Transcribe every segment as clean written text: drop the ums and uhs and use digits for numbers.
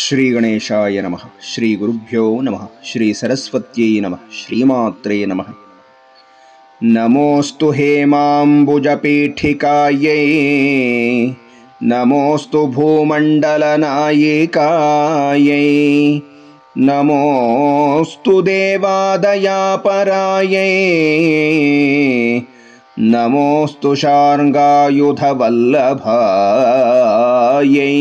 ಶ್ರೀ ಗಣೇಶಾಯ ನಮಃ. ಶ್ರೀ ಗುರುಭ್ಯೋ ನಮಃ. ಶ್ರೀ ಸರಸ್ವತ್ಯೈ ನಮಃ. ಶ್ರೀಮಾತ್ರೇ ನಮಃ. ನಮೋಸ್ತು ಹೇಮಾಂಬುಜಪೀಠಿಕಾಯೈ ನಮೋಸ್ತು ಭೂಮಂಡಲನಾಯಿಕಾಯೈ ನಮೋಸ್ತು ದೇವಾದಯಾಪರಾಯೈ ನಮೋಸ್ತು ಶಾರ್ಂಗಾಯುಧವಲ್ಲಭಾಯೈ.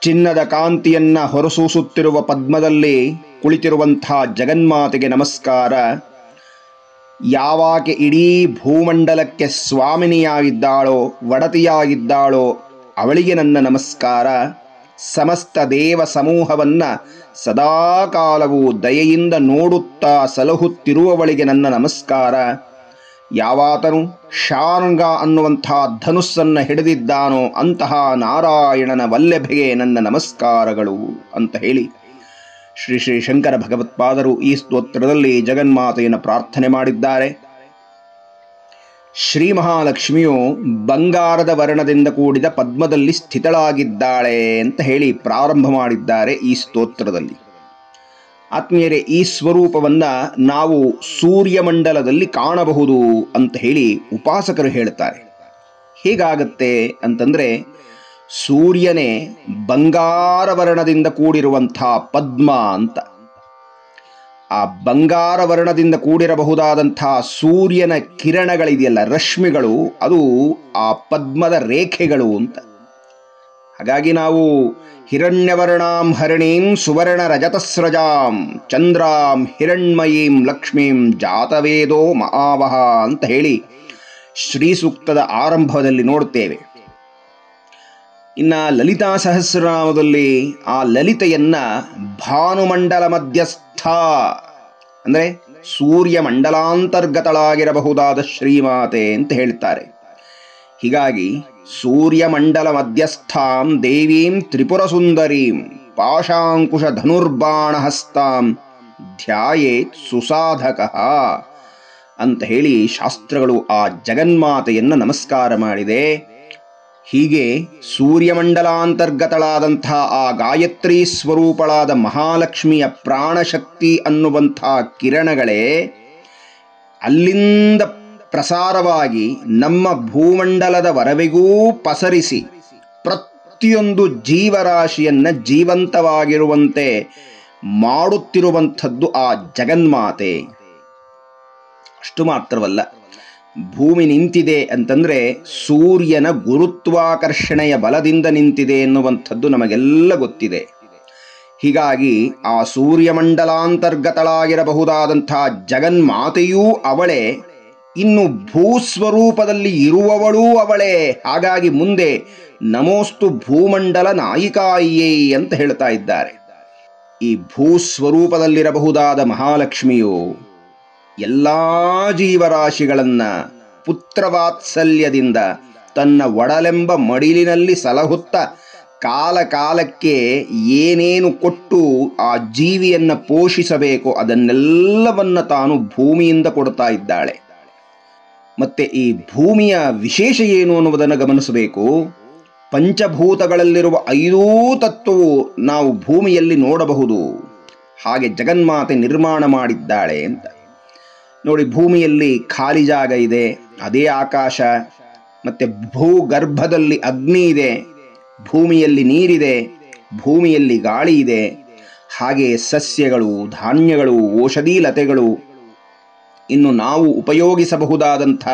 ಚಿನ್ನದ ಕಾಂತಿಯನ್ನ ಹೊರಸೂಸುತ್ತಿರುವ ಪದ್ಮದಲ್ಲಿ ಕುಳಿತಿರುವಂಥ ಜಗನ್ಮಾತೆಗೆ ನಮಸ್ಕಾರ. ಯಾವಾಕೆ ಇಡೀ ಭೂಮಂಡಲಕ್ಕೆ ಸ್ವಾಮಿನಿಯಾಗಿದ್ದಾಳೋ, ಒಡತಿಯಾಗಿದ್ದಾಳೋ ಅವಳಿಗೆ ನನ್ನ ನಮಸ್ಕಾರ. ಸಮಸ್ತ ದೇವ ಸಮೂಹವನ್ನ ಸದಾಕಾಲವೂ ದಯೆಯಿಂದ ನೋಡುತ್ತಾ ಸಲಹುತ್ತಿರುವವಳಿಗೆ ನನ್ನ ನಮಸ್ಕಾರ. ಯಾವಾತನು ಶಾರ್ಂಗ ಅನ್ನುವಂಥ ಧನುಸ್ಸನ್ನು ಹಿಡಿದಿದ್ದಾನೋ ಅಂತಹ ನಾರಾಯಣನ ವಲ್ಲಭೆಗೆ ನನ್ನ ನಮಸ್ಕಾರಗಳು ಅಂತ ಹೇಳಿ ಶ್ರೀ ಶ್ರೀ ಶಂಕರ ಭಗವತ್ಪಾದರು ಈ ಸ್ತೋತ್ರದಲ್ಲಿ ಜಗನ್ಮಾತೆಯನ್ನು ಪ್ರಾರ್ಥನೆ ಮಾಡಿದ್ದಾರೆ. ಶ್ರೀ ಮಹಾಲಕ್ಷ್ಮಿಯು ಬಂಗಾರದ ವರ್ಣದಿಂದ ಕೂಡಿದ ಪದ್ಮದಲ್ಲಿ ಸ್ಥಿತಳಾಗಿದ್ದಾಳೆ ಅಂತ ಹೇಳಿ ಪ್ರಾರಂಭ ಮಾಡಿದ್ದಾರೆ ಈ ಸ್ತೋತ್ರದಲ್ಲಿ. ಆತ್ಮೀಯರೇ, ಈ ಸ್ವರೂಪವನ್ನ ನಾವು ಸೂರ್ಯಮಂಡಲದಲ್ಲಿ ಕಾಣಬಹುದು ಅಂತ ಹೇಳಿ ಉಪಾಸಕರು ಹೇಳ್ತಾರೆ. ಹೇಗಾಗತ್ತೆ ಅಂತಂದ್ರೆ, ಸೂರ್ಯನೇ ಬಂಗಾರ ವರ್ಣದಿಂದ ಕೂಡಿರುವಂಥ ಪದ್ಮ ಅಂತ. ಆ ಬಂಗಾರ ವರ್ಣದಿಂದ ಕೂಡಿರಬಹುದಾದಂಥ ಸೂರ್ಯನ ಕಿರಣಗಳಿದೆಯಲ್ಲ, ರಶ್ಮಿಗಳು, ಅದು ಆ ಪದ್ಮದ ರೇಖೆಗಳು ಅಂತ. ಹಾಗಾಗಿ ನಾವು ಹಿರಣ್ಯವರ್ಣಾಂ ಹರಿಣೀಂ ಸುವರ್ಣ ರಜತಸ್ರಜಾಂ ಚಂದ್ರಾಂ ಹಿರಣ್ಮಯೀಂ ಲಕ್ಷ್ಮೀಂ ಜಾತವೇದೋ ಮಹಾವಹ ಅಂತ ಹೇಳಿ ಶ್ರೀ ಸೂಕ್ತದ ಆರಂಭದಲ್ಲಿ ನೋಡುತ್ತೇವೆ. ಇನ್ನ ಲಲಿತಾ ಸಹಸ್ರನಾಮದಲ್ಲಿ ಆ ಲಲಿತೆಯನ್ನ ಭಾನುಮಂಡಲ ಮಧ್ಯಸ್ಥ ಅಂದ್ರೆ ಸೂರ್ಯ ಮಂಡಲಾಂತರ್ಗತಳಾಗಿರಬಹುದಾದ ಶ್ರೀಮಾತೆ ಅಂತ ಹೇಳ್ತಾರೆ. ಹೀಗಾಗಿ ಸೂರ್ಯಮಂಡಲ ಮಧ್ಯಸ್ಥಾಂ ದೇವೀಂ ತ್ರಿಪುರ ಸುಂದರೀಂ ಪಾಶಾಂಕುಶ ಧನುರ್ಬಾಣಹಸ್ತಾಂ ಧ್ಯಾಯೇತ್ ಸುಸಾಧಕ ಅಂತ ಹೇಳಿ ಶಾಸ್ತ್ರಗಳು ಆ ಜಗನ್ಮಾತೆಯನ್ನು ನಮಸ್ಕಾರ ಮಾಡಿದೆ. ಹೀಗೆ ಸೂರ್ಯಮಂಡಲಾಂತರ್ಗತಳಾದಂಥ ಆ ಗಾಯತ್ರಿ ಸ್ವರೂಪಳಾದ ಮಹಾಲಕ್ಷ್ಮಿಯ ಪ್ರಾಣಶಕ್ತಿ ಅನ್ನುವಂಥ ಕಿರಣಗಳೇ ಅಲ್ಲಿಂದ ಪ್ರಸಾರವಾಗಿ ನಮ್ಮ ಭೂಮಂಡಲದ ವರೆವಿಗೂ ಪಸರಿಸಿ ಪ್ರತಿಯೊಂದು ಜೀವರಾಶಿಯನ್ನ ಜೀವಂತವಾಗಿರುವಂತೆ ಮಾಡುತ್ತಿರುವಂಥದ್ದು ಆ ಜಗನ್ಮಾತೆ. ಅಷ್ಟು ಮಾತ್ರವಲ್ಲ, ಭೂಮಿ ನಿಂತಿದೆ ಅಂತಂದ್ರೆ ಸೂರ್ಯನ ಗುರುತ್ವಾಕರ್ಷಣೆಯ ಬಲದಿಂದ ನಿಂತಿದೆ ಎನ್ನುವಂಥದ್ದು ನಮಗೆಲ್ಲ ಗೊತ್ತಿದೆ. ಹೀಗಾಗಿ ಆ ಸೂರ್ಯಮಂಡಲಾಂತರ್ಗತಳಾಗಿರಬಹುದಾದಂಥ ಜಗನ್ಮಾತೆಯೂ ಅವಳೇ, ಇನ್ನು ಭೂಸ್ವರೂಪದಲ್ಲಿ ಇರುವವಳೂ ಅವಳೇ. ಹಾಗಾಗಿ ಮುಂದೆ ನಮೋಸ್ತು ಭೂಮಂಡಲ ನಾಯಿಕಾಯೇ ಅಂತ ಹೇಳ್ತಾ ಇದ್ದಾರೆ. ಈ ಭೂಸ್ವರೂಪದಲ್ಲಿರಬಹುದಾದ ಮಹಾಲಕ್ಷ್ಮಿಯು ಎಲ್ಲಾ ಜೀವರಾಶಿಗಳನ್ನ ಪುತ್ರವಾತ್ಸಲ್ಯದಿಂದ ತನ್ನ ಒಡಲೆಂಬ ಮಡಿಲಿನಲ್ಲಿ ಸಲಹುತ್ತ ಕಾಲ ಕಾಲಕ್ಕೆ ಏನೇನು ಕೊಟ್ಟು ಆ ಜೀವಿಯನ್ನ ಪೋಷಿಸಬೇಕು ಅದನ್ನೆಲ್ಲವನ್ನ ತಾನು ಭೂಮಿಯಿಂದ ಕೊಡ್ತಾ ಇದ್ದಾಳೆ. ಮತ್ತೆ ಈ ಭೂಮಿಯ ವಿಶೇಷ ಏನು ಅನ್ನುವುದನ್ನು ಗಮನಿಸಬೇಕು. ಪಂಚಭೂತಗಳಲ್ಲಿರುವ 5 ತತ್ವವು ನಾವು ಭೂಮಿಯಲ್ಲಿ ನೋಡಬಹುದು. ಹಾಗೆ ಜಗನ್ಮಾತೆ ನಿರ್ಮಾಣ ಮಾಡಿದ್ದಾಳೆ ಅಂತ ನೋಡಿ. ಭೂಮಿಯಲ್ಲಿ ಖಾಲಿ ಜಾಗ ಇದೆ, ಅದೇ ಆಕಾಶ. ಮತ್ತೆ ಭೂಗರ್ಭದಲ್ಲಿ ಅಗ್ನಿ ಇದೆ, ಭೂಮಿಯಲ್ಲಿ ನೀರಿದೆ, ಭೂಮಿಯಲ್ಲಿ ಗಾಳಿ ಇದೆ. ಹಾಗೆ ಸಸ್ಯಗಳು, ಧಾನ್ಯಗಳು, ಔಷಧಿ ಲತೆಗಳು, ಇನ್ನು ನಾವು ಉಪಯೋಗಿಸಬಹುದಾದಂಥ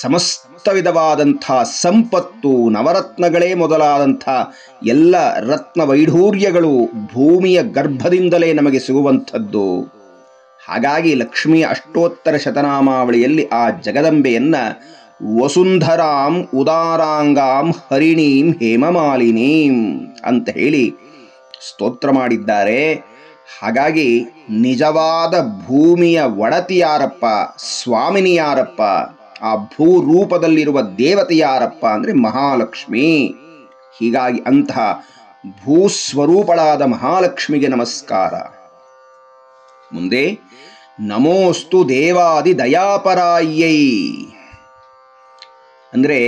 ಸಮಸ್ತ ವಿಧವಾದಂಥ ಸಂಪತ್ತು, ನವರತ್ನಗಳೇ ಮೊದಲಾದಂಥ ಎಲ್ಲ ರತ್ನ ವೈಢೂರ್ಯಗಳು ಭೂಮಿಯ ಗರ್ಭದಿಂದಲೇ ನಮಗೆ ಸಿಗುವಂಥದ್ದು. ಹಾಗಾಗಿ ಲಕ್ಷ್ಮಿಯ ಅಷ್ಟೋತ್ತರ ಶತನಾಮಾವಳಿಯಲ್ಲಿ ಆ ಜಗದಂಬೆಯನ್ನ ವಸುಂಧರಾಂ ಉದಾರಾಂಗಾಂ ಹರಿಣೀಂ ಹೇಮಮಾಲಿನೀಂ ಅಂತ ಹೇಳಿ ಸ್ತೋತ್ರ ಮಾಡಿದ್ದಾರೆ. ಹಾಗಾಗಿ ನಿಜವಾದ ಭೂಮಿಯ ಒಡತಿ ಯಾರಪ್ಪ, ಸ್ವಾಮಿನಿ ಯಾರಪ್ಪ, ಆ ಭೂರೂಪದಲ್ಲಿರುವ ದೇವತೆ ಯಾರಪ್ಪ ಅಂದ್ರೆ ಮಹಾಲಕ್ಷ್ಮಿ. ಹೀಗಾಗಿ ಅಂತಹ ಭೂಸ್ವರೂಪಳಾದ ಮಹಾಲಕ್ಷ್ಮಿಗೆ ನಮಸ್ಕಾರ. ಮುಂದೆ ನಮೋಸ್ತು ದೇವಾದಿ ದಯಾಪರಾಯೈ. ಅಂದರೆ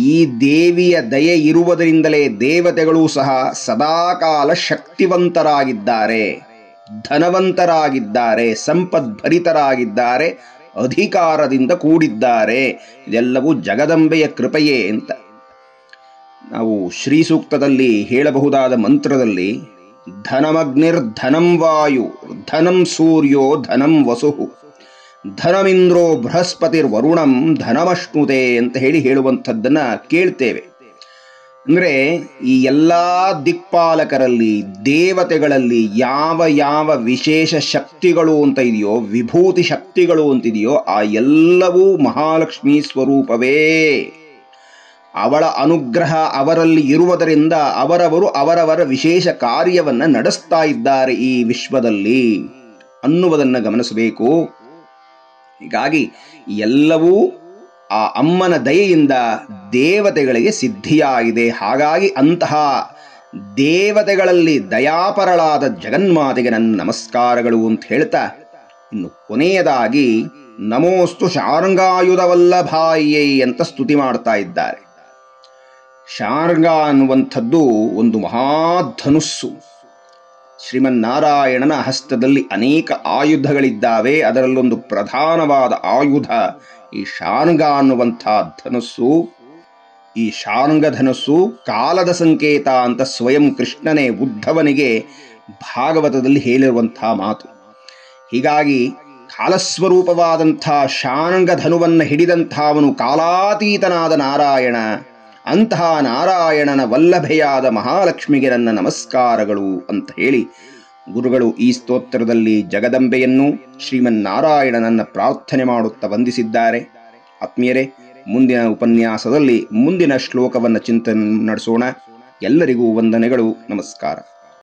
ಈ ದೇವಿಯ ದಯೆ ಇರುವುದರಿಂದಲೇ ದೇವತೆಗಳು ಸಹ ಸದಾಕಾಲ ಶಕ್ತಿವಂತರಾಗಿದ್ದಾರೆ, ಧನವಂತರಾಗಿದ್ದಾರೆ, ಸಂಪದ್ಭರಿತರಾಗಿದ್ದಾರೆ, ಅಧಿಕಾರದಿಂದ ಕೂಡಿದ್ದಾರೆ. ಇದೆಲ್ಲವೂ ಜಗದಂಬೆಯ ಕೃಪೆಯೇ ಅಂತ ನಾವು ಶ್ರೀ ಸೂಕ್ತದಲ್ಲಿ ಹೇಳಬಹುದಾದ ಮಂತ್ರದಲ್ಲಿ ಧನಮಗ್ನಿರ್ಧನಂ ವಾಯು ಧನಂ ಸೂರ್ಯೋ ಧನಂ ವಸುಹು ಧನಮಿಂದ್ರೋ ಬೃಹಸ್ಪತಿರ್ವರುಣಂ ಧನಮಶ್ನುತೆ ಅಂತ ಹೇಳುವಂಥದ್ದನ್ನು ಕೇಳ್ತೇವೆ. ಅಂದರೆ ಈ ಎಲ್ಲ ದಿಕ್ಪಾಲಕರಲ್ಲಿ ದೇವತೆಗಳಲ್ಲಿ ಯಾವ ಯಾವ ವಿಶೇಷ ಶಕ್ತಿಗಳು ಅಂತ ಇದೆಯೋ, ವಿಭೂತಿ ಶಕ್ತಿಗಳು ಅಂತಿದೆಯೋ, ಆ ಎಲ್ಲವೂ ಮಹಾಲಕ್ಷ್ಮೀ ಸ್ವರೂಪವೇ. ಅವಳ ಅನುಗ್ರಹ ಅವರಲ್ಲಿ ಇರುವುದರಿಂದ ಅವರವರು ಅವರವರ ವಿಶೇಷ ಕಾರ್ಯವನ್ನು ನಡೆಸ್ತಾ ಇದ್ದಾರೆ ಈ ವಿಶ್ವದಲ್ಲಿ ಅನ್ನುವುದನ್ನು ಗಮನಿಸಬೇಕು. ಹೀಗಾಗಿ ಎಲ್ಲವೂ ಆ ಅಮ್ಮನ ದಯೆಯಿಂದ ದೇವತೆಗಳಿಗೆ ಸಿದ್ಧಿಯಾಗಿದೆ. ಹಾಗಾಗಿ ಅಂತಹ ದೇವತೆಗಳಲ್ಲಿ ದಯಾಪರಳಾದ ಜಗನ್ಮಾತೆಗೆ ನನ್ನ ನಮಸ್ಕಾರಗಳು ಅಂತ ಹೇಳ್ತಾ, ಇನ್ನು ಕೊನೆಯದಾಗಿ ನಮೋಸ್ತು ಶಾರ್ಂಗಾಯುಧ ವಲ್ಲಭಾಯೈ ಅಂತ ಸ್ತುತಿ ಮಾಡ್ತಾ ಇದ್ದಾರೆ. ಶಾರ್ಂಗ ಅನ್ನುವಂಥದ್ದು ಒಂದು ಮಹಾಧನುಸ್ಸು. ಶ್ರೀಮನ್ನಾರಾಯಣನ ಹಸ್ತದಲ್ಲಿ ಅನೇಕ ಆಯುಧಗಳಿದ್ದಾವೆ. ಅದರಲ್ಲೊಂದು ಪ್ರಧಾನವಾದ ಆಯುಧ ಈ ಶಾರ್ಂಗ ಅನ್ನುವಂಥ ಧನುಸ್ಸು. ಈ ಶಾರ್ಂಗ ಧನುಸ್ಸು ಕಾಲದ ಸಂಕೇತ ಅಂತ ಸ್ವಯಂ ಕೃಷ್ಣನೇ ಉದ್ಧವನಿಗೆ ಭಾಗವತದಲ್ಲಿ ಹೇಳಿರುವಂಥ ಮಾತು. ಹೀಗಾಗಿ ಕಾಲಸ್ವರೂಪವಾದಂಥ ಶಾರ್ಂಗ ಧನುವನ್ನು ಹಿಡಿದಂಥವನು ಕಾಲಾತೀತನಾದ ನಾರಾಯಣ. ಅಂತಹ ನಾರಾಯಣನ ವಲ್ಲಭೆಯಾದ ಮಹಾಲಕ್ಷ್ಮಿಗೆ ನನ್ನ ನಮಸ್ಕಾರಗಳು ಅಂತ ಹೇಳಿ ಗುರುಗಳು ಈ ಸ್ತೋತ್ರದಲ್ಲಿ ಜಗದಂಬೆಯನ್ನು ಶ್ರೀಮನ್ನಾರಾಯಣನನ್ನು ಪ್ರಾರ್ಥನೆ ಮಾಡುತ್ತಾ ವಂದಿಸಿದ್ದಾರೆ. ಆತ್ಮೀಯರೇ, ಮುಂದಿನ ಉಪನ್ಯಾಸದಲ್ಲಿ ಮುಂದಿನ ಶ್ಲೋಕವನ್ನು ಚಿಂತನೆ ನಡೆಸೋಣ. ಎಲ್ಲರಿಗೂ ವಂದನೆಗಳು, ನಮಸ್ಕಾರ.